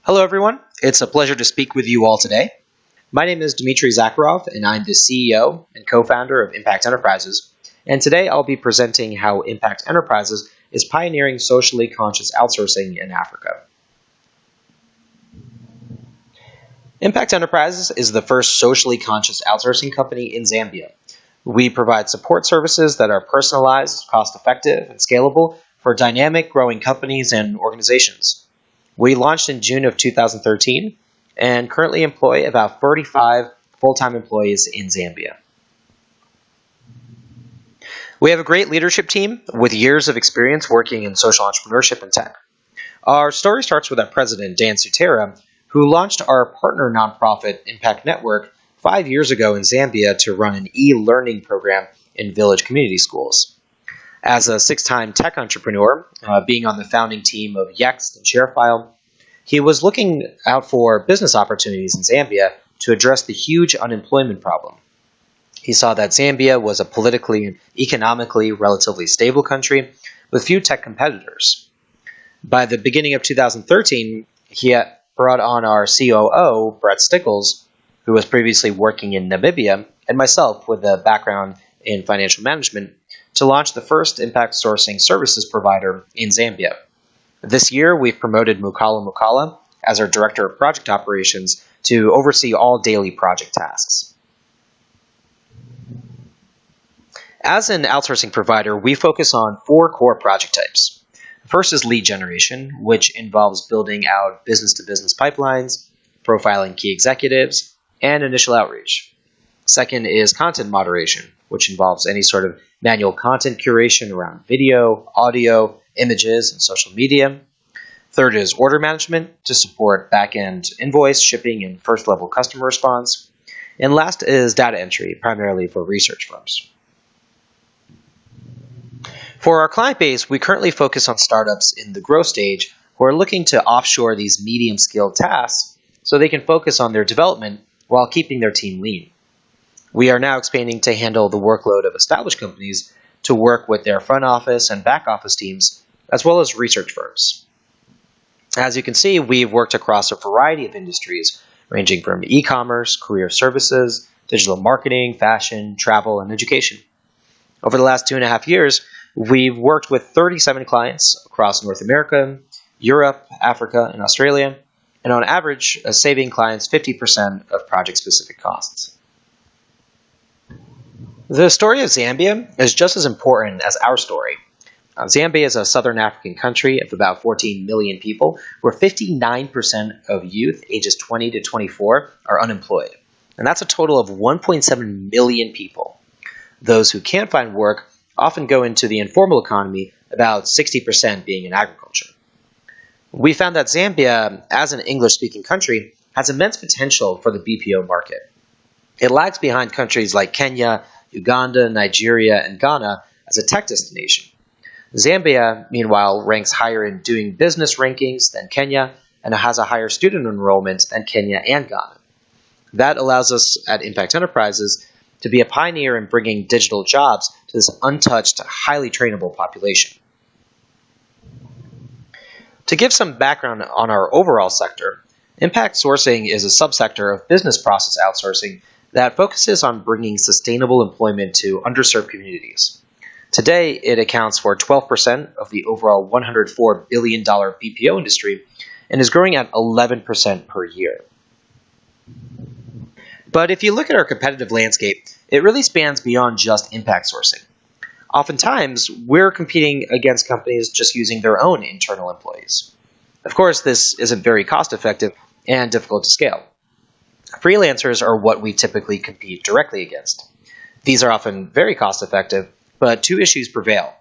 Hello, everyone. It's a pleasure to speak with you all today. My name is Dmitry Zakharov, and I'm the CEO and co-founder of Impact Enterprises. And today I'll be presenting how Impact Enterprises is pioneering socially conscious outsourcing in Africa. Impact Enterprises is the first socially conscious outsourcing company in Zambia. We provide support services that are personalized, cost-effective, and scalable for dynamic, growing companies and organizations. We launched in June of 2013 and currently employ about 35 full-time employees in Zambia. We have a great leadership team with years of experience working in social entrepreneurship and tech. Our story starts with our president, Dan Sutera, who launched our partner nonprofit Impact Network 5 years ago in Zambia to run an e-learning program in village community schools. As a six-time tech entrepreneur, being on the founding team of Yext and ShareFile, he was looking out for business opportunities in Zambia to address the huge unemployment problem. He saw that Zambia was a politically and economically relatively stable country with few tech competitors. By the beginning of 2013, he had brought on our COO, Brett Stickles, who was previously working in Namibia, and myself with a background in financial management, to launch the first impact sourcing services provider in Zambia. This year, we've promoted Mukala Mukala as our Director of Project Operations to oversee all daily project tasks. As an outsourcing provider, we focus on 4 core project types. First is lead generation, which involves building out business-to-business pipelines, profiling key executives, and initial outreach. Second is content moderation, which involves any sort of manual content curation around video, audio, images, and social media. Third is order management to support back-end invoice, shipping, and first-level customer response. And last is data entry, primarily for research firms. For our client base, we currently focus on startups in the growth stage who are looking to offshore these medium-skilled tasks so they can focus on their development while keeping their team lean. We are now expanding to handle the workload of established companies to work with their front office and back office teams, as well as research firms. As you can see, we've worked across a variety of industries, ranging from e-commerce, career services, digital marketing, fashion, travel, and education. Over the last 2.5 years, we've worked with 37 clients across North America, Europe, Africa, and Australia, and on average, saving clients 50% of project-specific costs. The story of Zambia is just as important as our story. Zambia is a southern African country of about 14 million people, where 59% of youth ages 20 to 24 are unemployed. And that's a total of 1.7 million people. Those who can't find work often go into the informal economy, about 60% being in agriculture. We found that Zambia, as an English-speaking country, has immense potential for the BPO market. It lags behind countries like Kenya, Uganda, Nigeria, and Ghana as a tech destination. Zambia, meanwhile, ranks higher in doing business rankings than Kenya and has a higher student enrollment than Kenya and Ghana. That allows us at Impact Enterprises to be a pioneer in bringing digital jobs to this untouched, highly trainable population. To give some background on our overall sector, impact sourcing is a subsector of business process outsourcing that focuses on bringing sustainable employment to underserved communities. Today, it accounts for 12% of the overall $104 billion BPO industry and is growing at 11% per year. But if you look at our competitive landscape, it really spans beyond just impact sourcing. Oftentimes, we're competing against companies just using their own internal employees. Of course, this isn't very cost-effective and difficult to scale. Freelancers are what we typically compete directly against. These are often very cost-effective, but 2 issues prevail.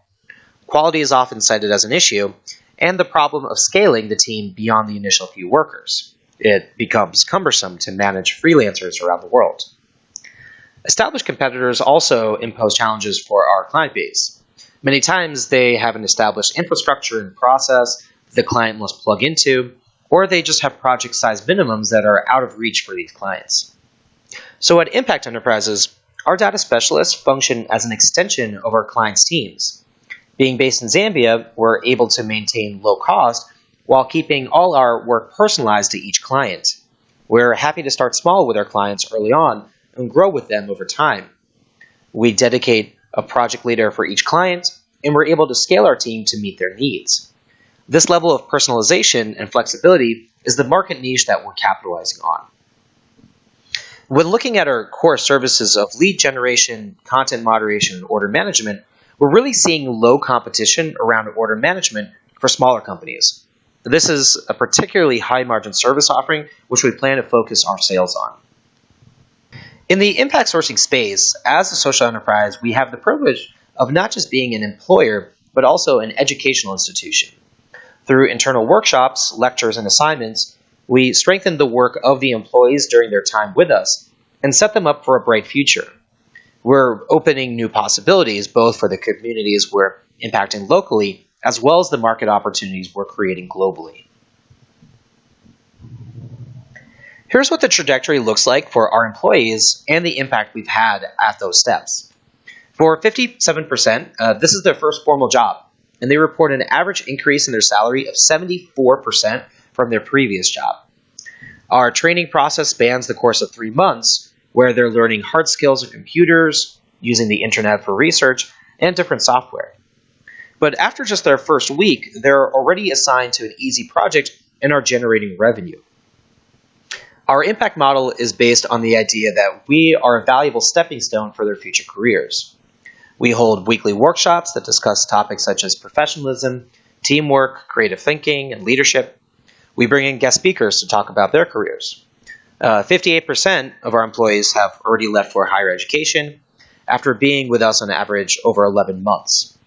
Quality is often cited as an issue, and the problem of scaling the team beyond the initial few workers. It becomes cumbersome to manage freelancers around the world. Established competitors also impose challenges for our client base. Many times they have an established infrastructure and process the client must plug into, or they just have project size minimums that are out of reach for these clients. So at Impact Enterprises, our data specialists function as an extension of our clients' teams. Being based in Zambia, we're able to maintain low cost while keeping all our work personalized to each client. We're happy to start small with our clients early on and grow with them over time. We dedicate a project leader for each client, and we're able to scale our team to meet their needs. This level of personalization and flexibility is the market niche that we're capitalizing on. When looking at our core services of lead generation, content moderation, and order management, we're really seeing low competition around order management for smaller companies. This is a particularly high-margin service offering, which we plan to focus our sales on. In the impact sourcing space, as a social enterprise, we have the privilege of not just being an employer, but also an educational institution. Through internal workshops, lectures, and assignments, we strengthen the work of the employees during their time with us and set them up for a bright future. We're opening new possibilities, both for the communities we're impacting locally, as well as the market opportunities we're creating globally. Here's what the trajectory looks like for our employees and the impact we've had at those steps. For 57%, this is their first formal job, and they report an average increase in their salary of 74% from their previous job. Our training process spans the course of 3 months, where they're learning hard skills of computers, using the internet for research, and different software. But after just their first week, they're already assigned to an easy project and are generating revenue. Our impact model is based on the idea that we are a valuable stepping stone for their future careers. We hold weekly workshops that discuss topics such as professionalism, teamwork, creative thinking, and leadership. We bring in guest speakers to talk about their careers. 58% of our employees have already left for higher education after being with us on average over 11 months.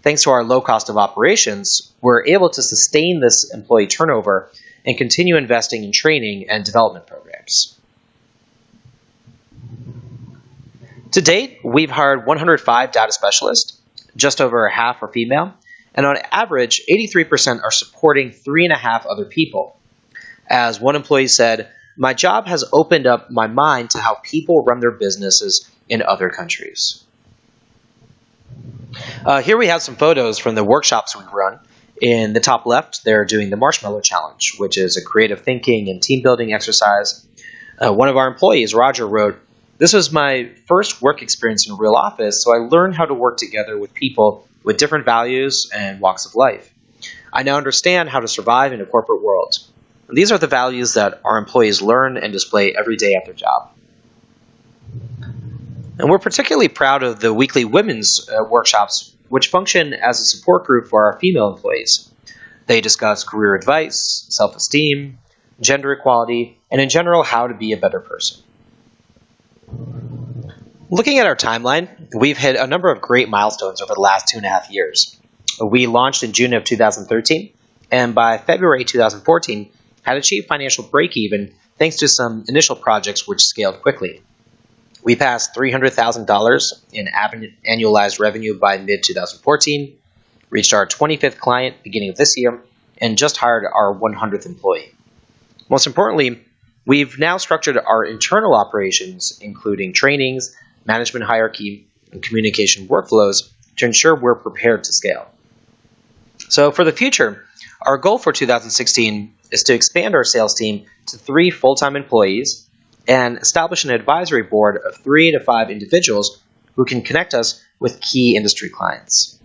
Thanks to our low cost of operations, we're able to sustain this employee turnover and continue investing in training and development programs. To date, we've hired 105 data specialists, just over half are female, and on average, 83% are supporting 3.5 other people. As one employee said, "My job has opened up my mind to how people run their businesses in other countries." Here we have some photos from the workshops we've run. In the top left, they're doing the Marshmallow Challenge, which is a creative thinking and team building exercise. One of our employees, Roger, wrote, "This was my first work experience in a real office, so I learned how to work together with people with different values and walks of life. I now understand how to survive in a corporate world." And these are the values that our employees learn and display every day at their job. And we're particularly proud of the weekly women's workshops, which function as a support group for our female employees. They discuss career advice, self-esteem, gender equality, and in general, how to be a better person. Looking at our timeline, we've hit a number of great milestones over the last 2.5 years. We launched in June of 2013, and by February 2014, had achieved financial break-even thanks to some initial projects which scaled quickly. We passed $300,000 in annualized revenue by mid-2014, reached our 25th client beginning of this year, and just hired our 100th employee. Most importantly, we've now structured our internal operations, including trainings, management hierarchy, and communication workflows to ensure we're prepared to scale. So for the future, our goal for 2016 is to expand our sales team to 3 full-time employees and establish an advisory board of 3 to 5 individuals who can connect us with key industry clients.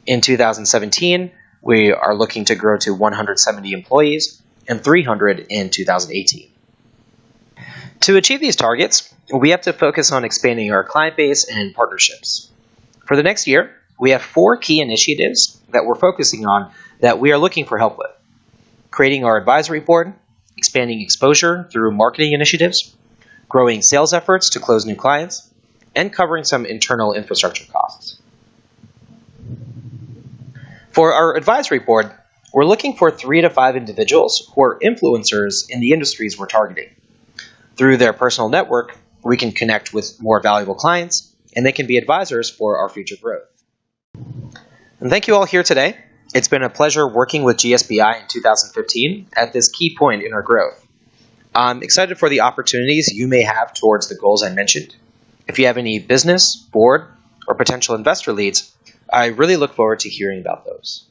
In 2017, we are looking to grow to 170 employees and 300 in 2018. To achieve these targets, we have to focus on expanding our client base and partnerships. For the next year, we have 4 key initiatives that we're focusing on that we are looking for help with: creating our advisory board, expanding exposure through marketing initiatives, growing sales efforts to close new clients, and covering some internal infrastructure costs. For our advisory board, we're looking for 3 to 5 individuals who are influencers in the industries we're targeting. Through their personal network, we can connect with more valuable clients, and they can be advisors for our future growth. And thank you all here today. It's been a pleasure working with GSBI in 2015 at this key point in our growth. I'm excited for the opportunities you may have towards the goals I mentioned. If you have any business, board, or potential investor leads, I really look forward to hearing about those.